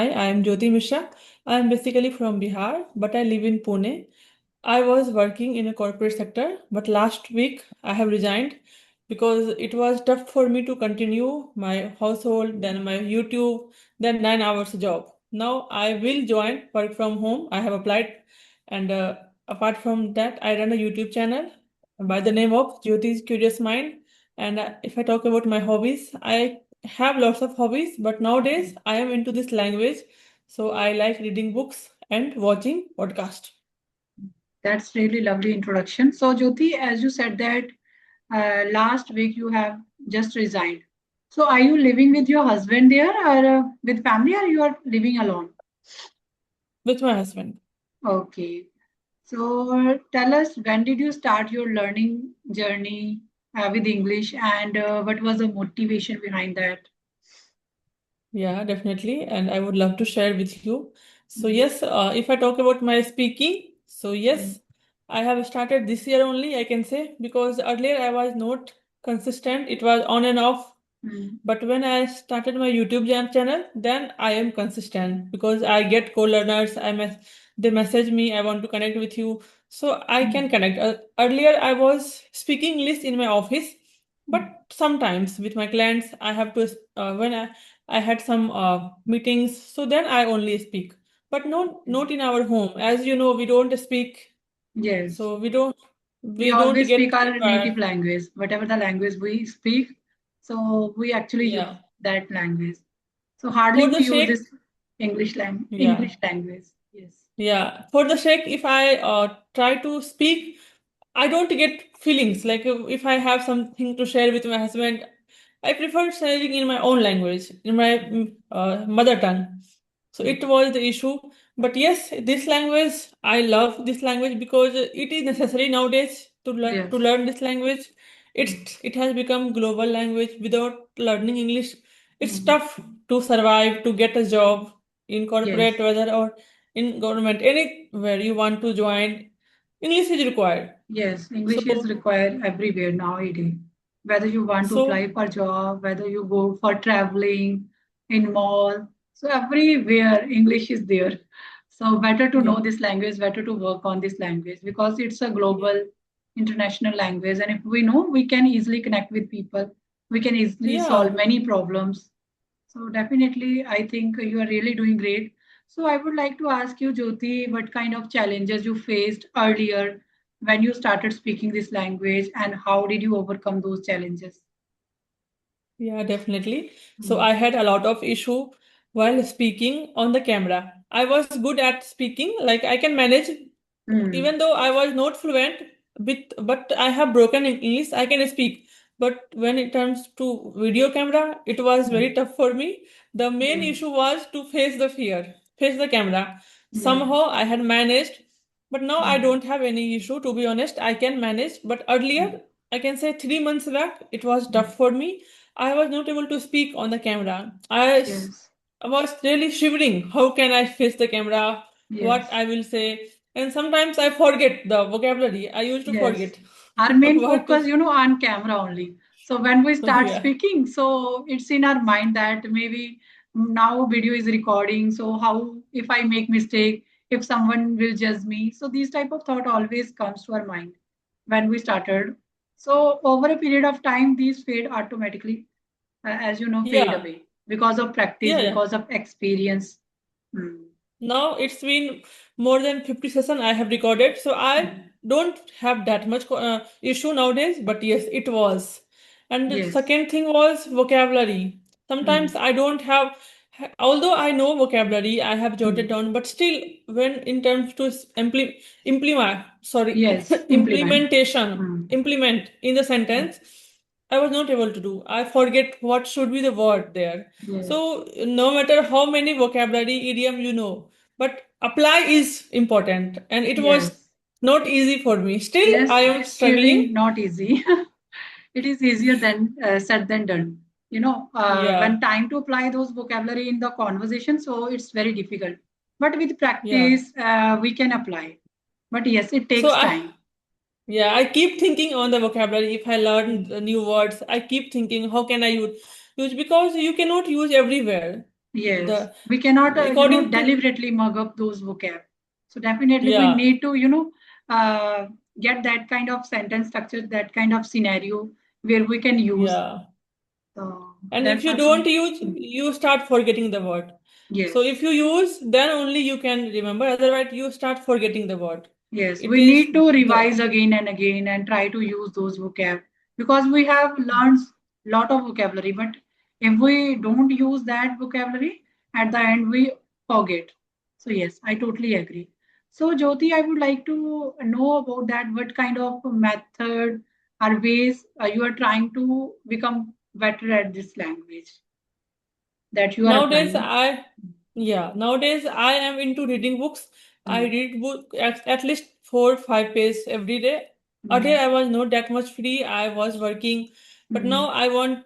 I am Jyoti Mishra. I am basically from Bihar, but I live in Pune. I was working in a corporate sector, but last week I have resigned because it was tough for me to continue my household, then my YouTube, then 9 hours job. Now I will join work from home. I have applied, and apart from that, I run a YouTube channel by the name of Jyoti's Curious Mind. And if I talk about my hobbies, I have lots of hobbies, but nowadays I am into this language, so I like reading books and watching podcast. That's really lovely introduction. So, Jyoti, as you said that last week you have just resigned. So, are you living with your husband there, or with family, or you are living alone? With my husband. Okay. So, tell us, when did you start your learning journey with English, and what was the motivation behind that? Yeah, definitely. And I would love to share with you. So, Mm, yes, if I talk about my speaking, so mm, yes, I have started this year only, I can say, because earlier I was not consistent. It was on and off. mm, But when I started my YouTube channel, then I am consistent because I get co-learners. They message me, I want to connect with you, so I can mm, connect. Earlier, I was speaking English in my office, but mm, sometimes with my clients, I have to when I had some meetings, so then I only speak. But not in our home. As you know, we don't speak, yes. so We we don't always speak get our native prepared. language, whatever the language we speak. So we actually use Yeah. that language. So hardly For we the use sake, this English yeah. language. Yes. Yeah, for the sake, if I try to speak, I don't get feelings. Like if I have something to share with my husband, I prefer sharing in my own language, in my mother tongue. So it Mm. was the issue. But yes, this language, I love this language because it is necessary nowadays to Yes. learn this language. Mm. It has become global language. Without learning English, it's Mm. tough to survive, to get a job in corporate, Yes. whether or in government, anywhere you want to join, English is required. Yes, So, English is required everywhere nowadays. Whether you want to so apply for job, whether you go for traveling in mall, so everywhere English is there. So better to yeah, know this language, better to work on this language because it's a yeah, global, international language. And if we know, we can easily connect with people. We can easily solve yeah, many problems. So definitely, I think you are really doing great. So I would like to ask you, Jyoti, what kind of challenges you faced earlier when you started speaking this language, and how did you overcome those challenges? yeah, definitely. So Mm, I had a lot of issue while speaking on the camera. I was good at speaking, like I can manage, mm, even though I was not fluent, but I have broken in English, I can speak. But when it comes to video camera, it was very mm. tough for me. The main Yes, issue was to face the fear, face the camera. yes, Somehow I had managed, but now I mm, don't have any issue. To be honest, I can manage. But earlier, I can say 3 months back, it was mm. tough for me. I was not able to speak on the camera. Yes, I was really shivering. How can I face the camera? What yes. I will say? And sometimes I forget the vocabulary. I used to Yes. forget Our main what to. focus, on camera only. So when we start Yeah, speaking, so it's in our mind that maybe now video is recording. So how if I make mistake, if someone will judge me. So these type of thought always comes to our mind when we started. So over a period of time, these fade automatically, as you know, fade yeah, away because of practice, yeah, yeah. because of experience. Hmm. Now it's been more than 50 sessions I have recorded, so I Hmm. don't have that much issue nowadays, but yes, it was. And the Yes. second thing was vocabulary. Hmm. Sometimes I don't have, although I know vocabulary, I have jotted Hmm. down, but still, when in terms to implement, sorry, Yes. Implement. implementation, Hmm. implement in the sentence, I was not able to do. I forget what should be the word there. Yes. So no matter how many vocabulary idiom you know, but apply is important, and it was Yes. not easy for me. Still, I Yes, am it's really struggling. not easy. It is easier than said than done. Yeah, When time to apply those vocabulary in the conversation, so it's very difficult. But with yeah. practice, we can apply. But yes, it So takes time. I keep thinking on the vocabulary. If I learn Mm. the new words, I keep thinking, how can I use because you cannot use everywhere. Yes, The we cannot, according to deliberately mug up those vocab. So definitely we yeah, need to, uh, get that kind of sentence structure, that kind of scenario where we can use. yeah. So And if that's you also, don't use, mm, you start forgetting the word. So yes. if you use, then only you can remember. Otherwise, you start forgetting the word. Yes, It we is need to revise the again and again and try to use those vocab because we have learned lot of vocabulary, but if we don't use that vocabulary, at the end we forget. So yes, I totally agree. So Jyoti, I would like to know about that. What kind of method or ways you are trying to become better at this language that you are nowadays applying? I yeah, nowadays I am into reading books. I Mm, read book at least 4 5 pages every day. Earlier mm, I was not that much free. I was working, but now mm, I want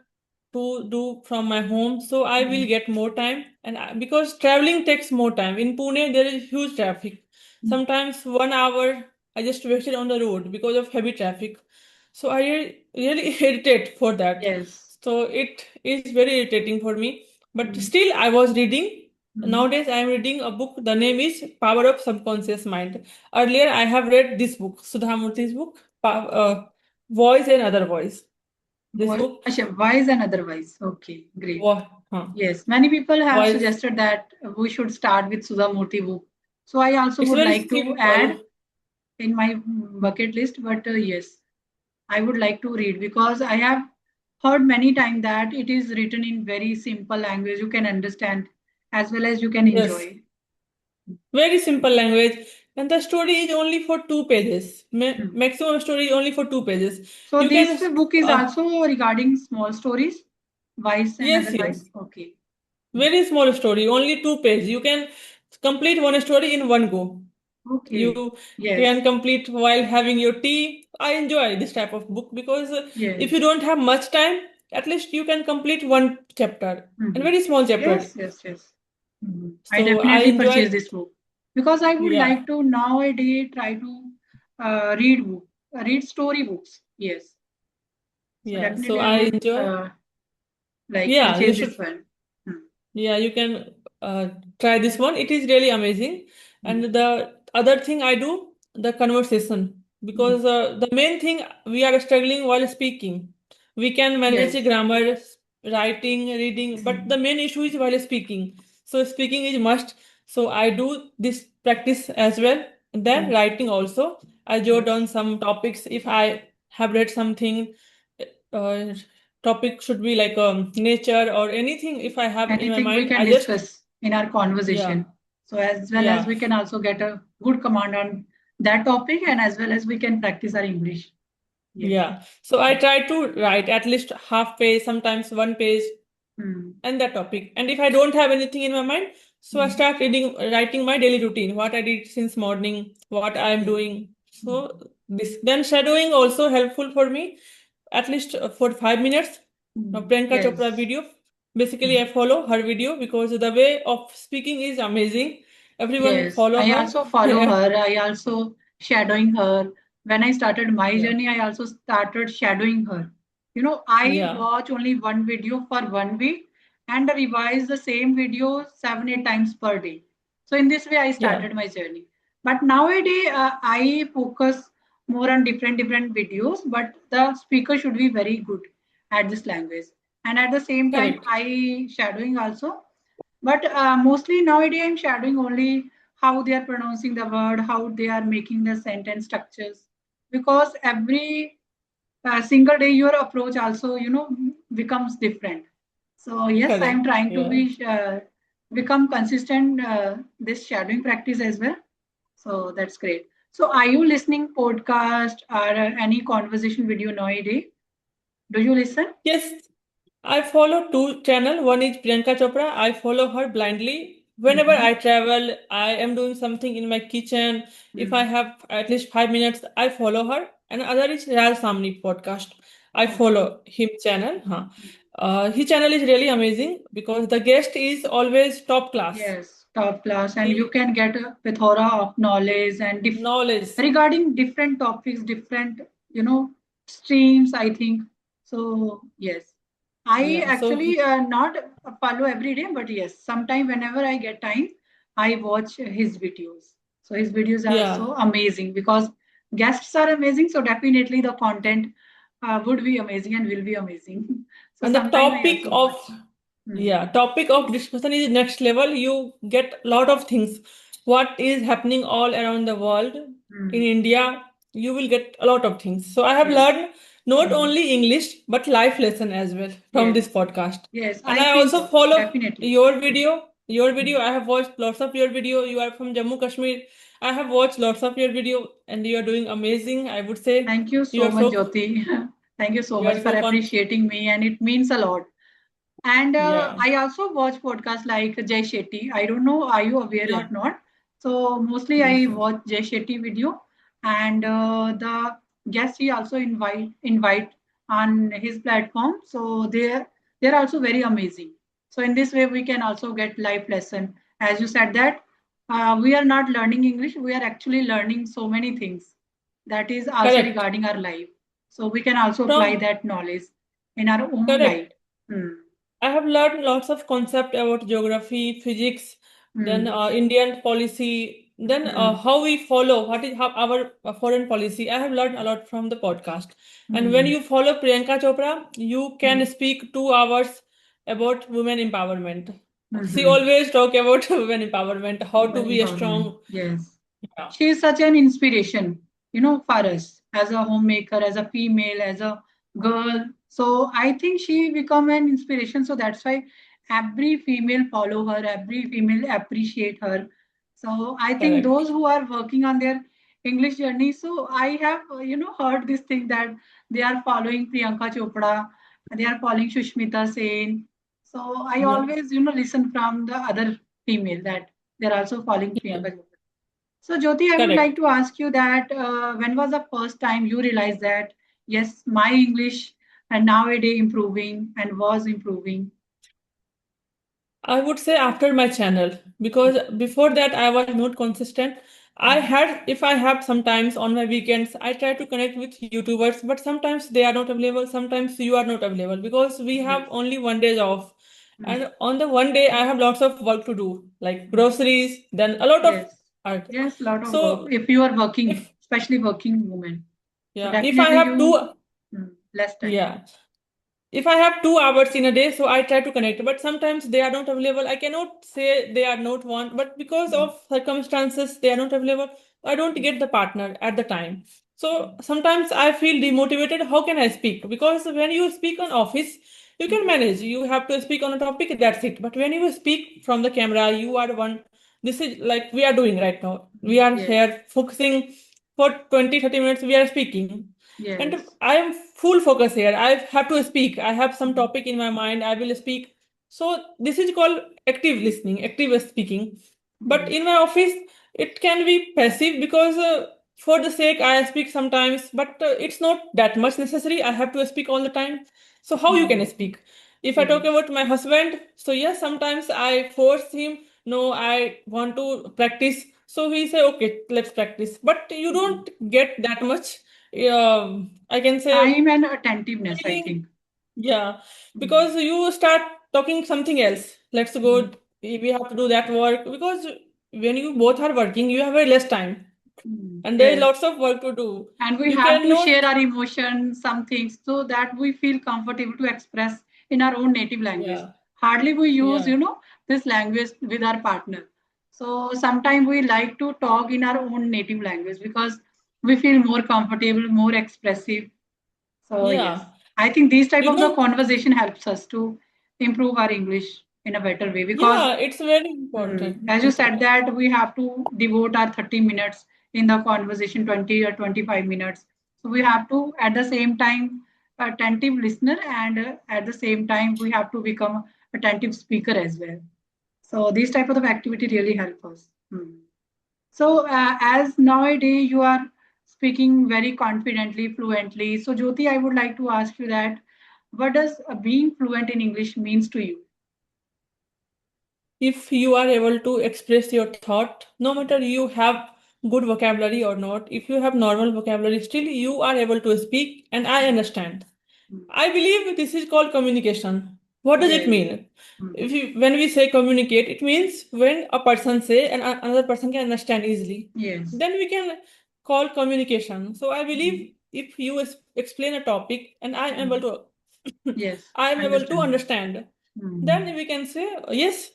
to do from my home, so I will mm, get more time. And because traveling takes more time. In Pune there is huge traffic. mm. Sometimes 1 hour I just wasted on the road because of heavy traffic. So I really irritate for that. Yes. So it is very irritating for me, but Mm, still, I was reading. mm. Nowadays, I am reading a book. The name is Power of Subconscious Mind. Earlier, I have read this book, Sudha Murthy's book, Voice and Other Voice. This Voice, book, Asha, wise and otherwise. Okay, great. huh, Yes, many people have Voice. suggested that we should start with Sudha Murthy book. So I also It's would very like to simple. add in my bucket list, but yes, I would like to read because I have heard many times that it is written in very simple language you can understand as well as you can Yes, enjoy. very simple language. And the story is only for 2 pages. Hmm. Maximum story is only for 2 pages. So You this can, book is uh, also regarding small stories, wise and yes, otherwise. yes. Okay. Very small story, only 2 pages. You can complete one story in one go. Okay. You can Yes. complete while having your tea. I enjoy this type of book because if you Yes. don't have much time, at least you can complete one chapter and Mhm. very small chapter. Yes, yes, yes. Mhm. I So I definitely enjoy, purchase this book because I would yeah, like to nowadays try to read story books. Yes, so yeah. So definitely I I would enjoy, like yeah, you purchase should. this one. Hmm. Yeah, you can try this one. It is really amazing. Hmm. And the other thing I do, the conversation, Hmm. because the main thing we are struggling while speaking. We can manage the Yes. grammar, writing, reading, but Hmm. the main issue is while speaking. So speaking is must. So I do this practice as well. And then Hmm. writing also. I jot Yes. down some topics if I have read something. Uh, Topic should be like nature or anything if I have in my Anything we mind. can I just, discuss in our yeah, conversation. So as well as yeah, we can also get a good command on that topic, and as well as we can practice our English. Yes. yeah. So I try to write at least half page, sometimes 1 page, Hmm. and that topic. And if I don't have anything in my mind, so I Hmm. start reading, writing my daily routine, what I did since morning, what I am Okay. doing. Hmm. So this then shadowing also helpful for me, at least for 5 minutes. Now Hmm. Priyanka Chopra Yes. video. Basically, Hmm. I follow her video because the way of speaking is amazing. Everyone Yes, follow I her. also follow her. I also shadowing her. When I started my Yeah, journey, I also started shadowing her. I yeah, watch only one video for 1 week and revise the same video 7, 8 times per day. So in this way, I yeah, started my journey. But nowadays, I focus more on different videos. But the speaker should be very good at this language. And at the same time, correct, I shadowing also, but mostly nowadays, I'm shadowing only how they are pronouncing the word, how they are making the sentence structures. Because every single day, your approach also, becomes different. So yes, I'm correct. trying to Yeah. become consistent this shadowing practice as well. So that's great. So are you listening podcast or any conversation video nowadays? Do you listen? Yes, I follow two channel. One is Priyanka Chopra. I follow her blindly. Whenever Mm-hmm. I travel, I am doing something in my kitchen. If I Mm. have at least 5 minutes, I follow her. And other is Raj Samni podcast. I Okay. follow him channel. Huh. His channel is really amazing because the guest is always top class. Yes, top class, and you He can get a plethora of knowledge and knowledge. regarding different topics, different streams. I think so. Yes. I Yeah. So actually not follow every day, but yes, sometime whenever I get time, I watch his videos. So his videos are yeah. so amazing because guests are amazing. So definitely the content would be amazing and will be amazing. So And the sometime I topic also of watch. Hmm. yeah, topic of discussion is next level. You get a lot of things. What is happening all around the world in Hmm. India, you will get a lot of things. So I have Yes. learned not Hmm. only English but life lesson as well from Yes. this podcast. Yes. And I I think also follow definitely. your video. Your Hmm. video, I have watched lots of your video. You are from Jammu Kashmir. I have watched lots of your video, and you are doing amazing. I would say Thank you you so are much, so Jyoti. Thank you so you are much for so appreciating me, and it means a lot. And yeah, I also watch podcasts like Jay Shetty. I don't know, are you aware or yeah, not? So mostly yeah, I watch Jay Shetty video, and the guests he also invite on his platform. So they're also very amazing. So in this way, we can also get life lesson. As you said that we are not learning English, we are actually learning so many things that is also correct. regarding our life. So we can also apply From that knowledge in our own life. correct. Hmm. I have learned lots of concept about geography, physics, then Hmm. Indian policy, then Hmm. how we follow, what is how our foreign policy. I have learned a lot from the podcast. And when Hmm. you follow Priyanka Chopra, you can Hmm. speak 2 hours about women empowerment. She Hmm. always talk about women empowerment, how to Women be a empowerment. strong. Yes. Yeah, She is such an inspiration, for us as a homemaker, as a female, as a girl. So I think she become an inspiration. So that's why every female follow her, every female appreciate her. So I think correct. those who are working on their English journey. So I have, heard this thing that they are following Priyanka Chopra, they are following Shushmita Sen. So I Yeah, always, listen from the other female that they're also following yeah, Priyanka Chopra. So, Jyoti, I would like correct. to ask you that when was the first time you realized that, yes, my English and nowadays improving and was improving? I would say after my channel because before that I was not consistent. I had, if I have sometimes on my weekends, I try to connect with YouTubers, but sometimes they are not available, sometimes you are not available because we have Yes. only one day off. Mm. And on the one day, I have lots of work to do, like Mm. groceries, then a lot of Yes. art. Yes, lot of work. So If you are working, if, especially working women, so yeah, if I definitely have two, you less time. yeah. If I have 2 hours in a day, so I try to connect, but sometimes they are not available. I cannot say they are not want, but because Mm. of circumstances, they are not available. I don't Yes. get the partner at the time. So sometimes I feel demotivated. How can I speak? Because when you speak on office, you can manage. You have to speak on a topic, that's it. But when you speak from the camera, you are one. This is like we are doing right now. We Mm. are Yes. here focusing for 20, 30 minutes, we are speaking. And Yes. I am full focus here. I have to speak. I have some Mm. topic in my mind. I will speak. So this is called active listening, active speaking. But Yes. in my office, it can be passive because for the sake I speak sometimes, but it's not that much necessary. I have to speak all the time. So how you can Mm. speak? If I talk Yes. about my husband, so yes, sometimes I force him. No, I want to practice. So he say, okay, let's practice. But you Mm. don't get that much I can say Time and attentiveness, I feeling, think. yeah, Mm. because you start talking something else. Let's Mm. go, we have to do that work because when you both are working, you have very less time Mm. and there is Yes. lots of work to do. And we You have to cannot, share our emotions, some things, so that we feel comfortable to express in our own native language. yeah, Hardly we use, yeah, this language with our partner. So sometimes we like to talk in our own native language because we feel more comfortable, more expressive. So yes, yeah. I think these type You of the don't, conversation helps us to improve our English in a better way because yeah, it's very important. as you said that we have to devote our 30 minutes in the conversation, 20 or 25 minutes. So we have to at the same time attentive listener and at the same time we have to become attentive speaker as well. So these type of activity really help us. So as nowadays you are speaking very confidently, fluently. So Jyoti, I would like to ask you that what does being fluent in English means to you? If you are able to express your thought, no matter you have good vocabulary or not, if you have normal vocabulary, still you are able to speak and I understand. mm, I believe this is called communication. What does it yes, mean? mm, If you, when we say communicate, it means when a person say and another person can understand easily. yes, Then we can call communication. So I mm, believe if you explain a topic and I am able mm, to yes, I am able to understand. understand, Mm, then we can say yes.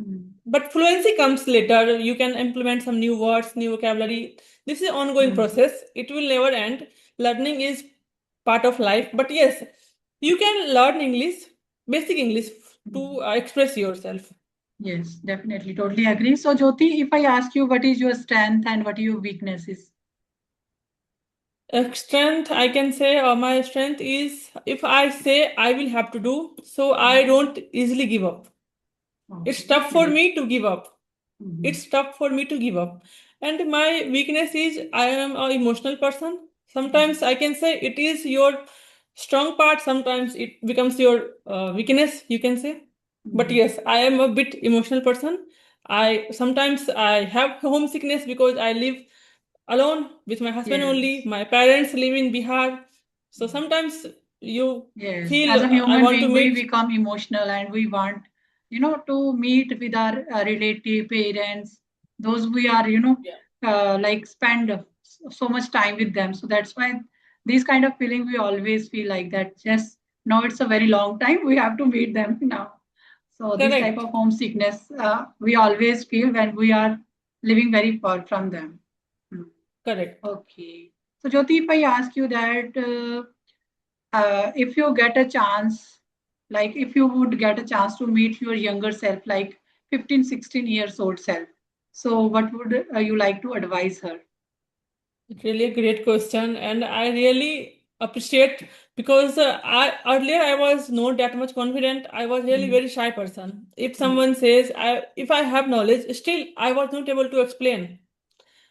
mm, But fluency comes later. You can implement some new words, new vocabulary. This is an ongoing mm, process. It will never end. Learning is part of life. But yes, you can learn English, basic English, mm. to express yourself. Yes, definitely, totally agree. So, Jyoti, if I ask you what is your strength and what are your weaknesses? Strength, I can say my strength is if I say I will have to do, so I Mm, don't easily give up. It's okay, tough for yes. me to give up. Mhm, It's tough for me to give up. And my weakness is I am an emotional person. mhm, Sometimes I can say it is your strong part, sometimes it becomes your weakness, you can say. But mhm, yes, I am a bit emotional person. I sometimes I have homesickness because I live alone with my husband only. yes. My parents live in Bihar. So Mm. sometimes you Yes, feel as a I human want to being, we meet. become emotional and we want, to meet with our relative parents, those we are, Yeah, like spend so much time with them. So that's why these kind of feeling we always feel like that. Just now it's a very long time. We have to meet them now. So this type correct, of homesickness we always feel when we are living very far from them. Hmm. correct. Okay. So Jyoti, if I ask you that. If you get a chance, like if you would get a chance to meet your younger self, like 15, 16 years old self, so what would you like to advise her? Really a great question, and I really appreciate because I earlier I was not that much confident. I was really Mm, very shy person. If mm, someone says if I have knowledge, still I was not able to explain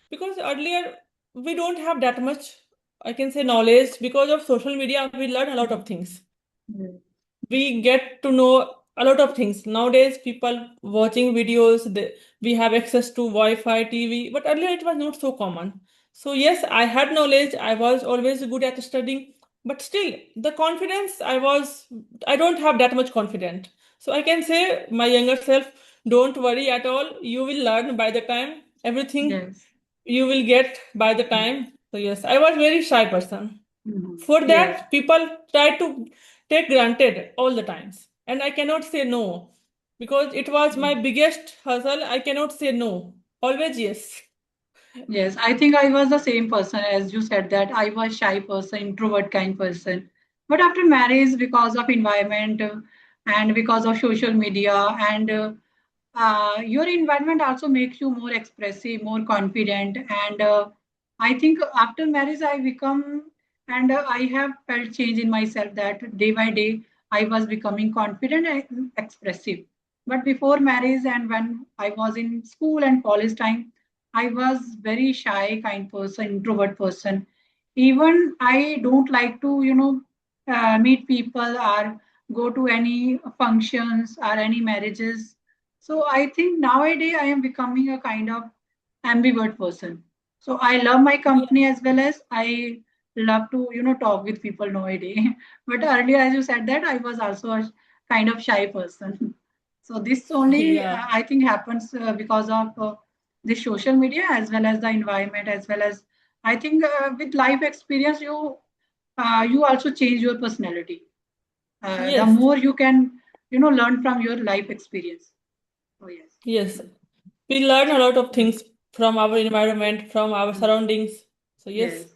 because earlier we don't have that much. I can say knowledge because of social media. We learn a lot of mm, things. mm, We get to know a lot of things nowadays. People watching videos, we have access to wi-fi tv, but earlier it was not so common. So yes, I had knowledge, I was always good at studying, but still the confidence I don't have that much confidence. So I can say my younger self, don't worry at all, you will learn by the time, everything yes. you will get by the Mm, time. So yes, I was very shy person. mhm, For yes. that, people try to take granted all the times. And I cannot say no because it was my Mm. biggest hustle. I cannot say no. Always yes. Yes, I think I was the same person as you said that I was shy person, introvert kind person. But after marriage, because of environment and because of social media and your environment also makes you more expressive, more confident. And I think after marriage, I become and I have felt change in myself that day by day I was becoming confident and expressive. But before marriage and when I was in school and college time, I was very shy kind person, introvert person. Even I don't like to, meet people or go to any functions or any marriages. So I think nowadays I am becoming a kind of ambivert person. So I love my Yeah. company as well as I love to, talk with people nowadays. But earlier, as you said that, I was also a kind of shy person. So this only, Yeah. I think, happens because of the social media as well as the environment as well as I think with life experience you also change your personality. The Yes. more you can learn from your life experience. Oh yes. Yes. We learn a lot of Mm, things from our environment, from our mm, surroundings. So yes. yes.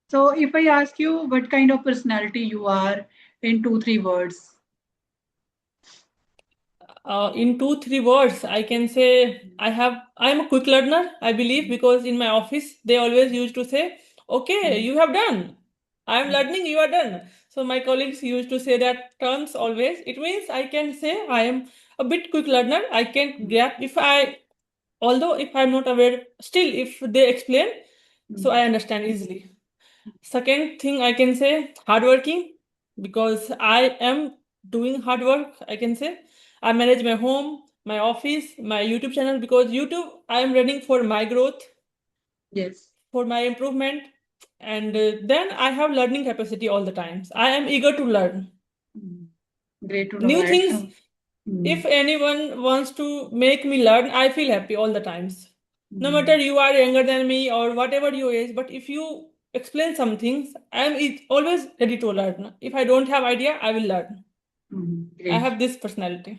So if I ask you what kind of personality you are in 2 3 words. In two, 3 words, I can say I'm a quick learner, I believe, Mm, because in my office, they always used to say, okay, mm, you have done. I'm mm, learning, you are done. So my colleagues used to say that terms always. It means I can say I am a bit quick learner. I can mm, grab although if I'm not aware, still if they explain, so I mm. understand easily. Second thing I can say hardworking because I am doing hard work. I can say I manage my home, my office, my YouTube channel because YouTube I am running for my growth, Yes. for my improvement. And then I have learning capacity all the times. I am eager to learn Mm. Great to know new that. things. If Mm. anyone wants to make me learn, I feel happy all the times. No matter Mm. you are younger than me or whatever your age, but if you explain some things, I am always ready to learn. If I don't have idea, I will learn. Mm. I Great. have this personality.